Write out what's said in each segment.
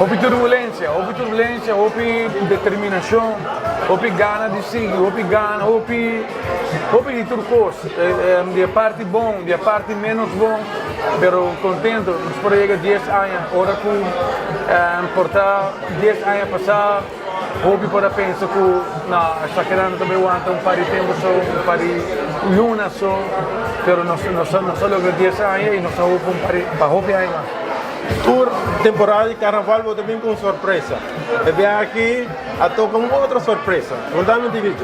houve turbulência, houve determinação, houve gana de seguir, houve de turcos, de parte bom, de parte menos bom, pero contento, nos proyecta 10 anos, ora que portar 10 anos passar, houve para pensar que não, está querendo também aguentar pari tempo só, pari luna só, pero nós só logo 10 anos e nós houve pari para houve anos. Tour temporada de carnaval vou também com surpresa. E vem aqui a tocar uma outra surpresa. Contame um vídeo.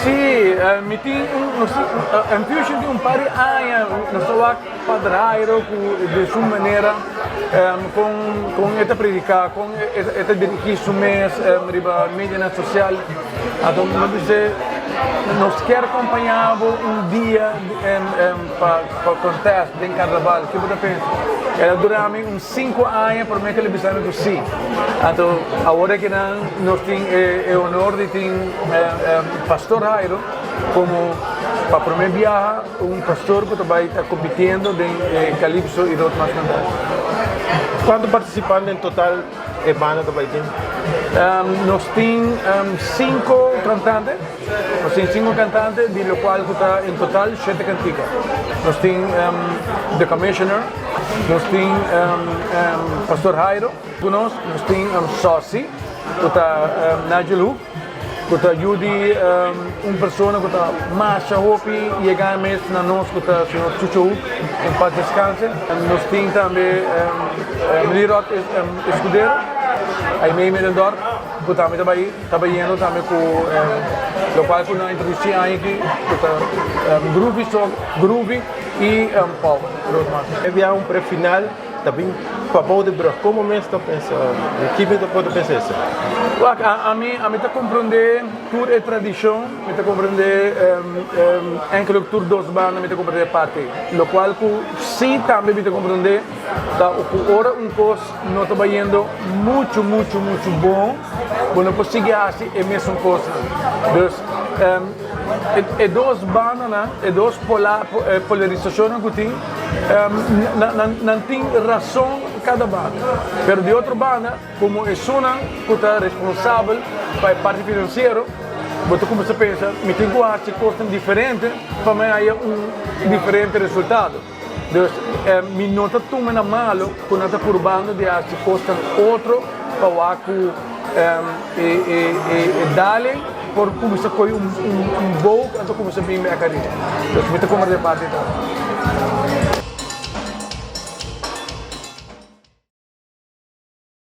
Sim, me tem em fusion de pari anos, nós estamos padrairo de sua maneira, com esta predicar, com esta dirigir su mês, riba mídia social. Então, nós quer acompanhar dia para o contexto de carnaval. Que você pensa? Ela dura uns 5 anos para mim que ele precisa do sim. Então, agora que nós temos o honor de ter pastor Jairo como para o primeiro viagem, pastor que vai estar competindo em Calypso e outros mais cantantes. Quantos participantes em total é banda do Baitin? Nós temos 5 cantantes, de lo qual está em total 7 canticas. Nós temos The Commissioner, nós temos Pastor Jairo, nós temos Sossi, Nigel Hook, que ajuda pessoa que está mais hopi e chegar mesmo na nós que está o senhor Chucho Hook, em paz descanse. Nós temos também Lirot Escudeiro, aí meio Medendor, que também está trabalhando também com o qual nós introduzimos aqui, que está Groovy e Paul. Havia pré-final também para poder ver como mesmo está pensando, o que você pode pensar isso? A mim está compreender tour e tradição, me está compreender enquanto tour dos bandas, me está compreender parte, lo qual sim também me está compreender da ora coisa não está indo muito bom, quando conseguir assim é mesmo coisa. E duas bandas, e duas polarizações que tem, não tem razão cada banda. Mas de outra banda, como é uma que está responsável para a parte financeira, você começa a pensar, me tem que fazer coisas diferentes para mim aí diferente resultado. Então, me não está tomando malo quando está por banda de fazer coisas outro para dar por começar a comer bom, então começa a vir a carreira. Então, me está como de parte.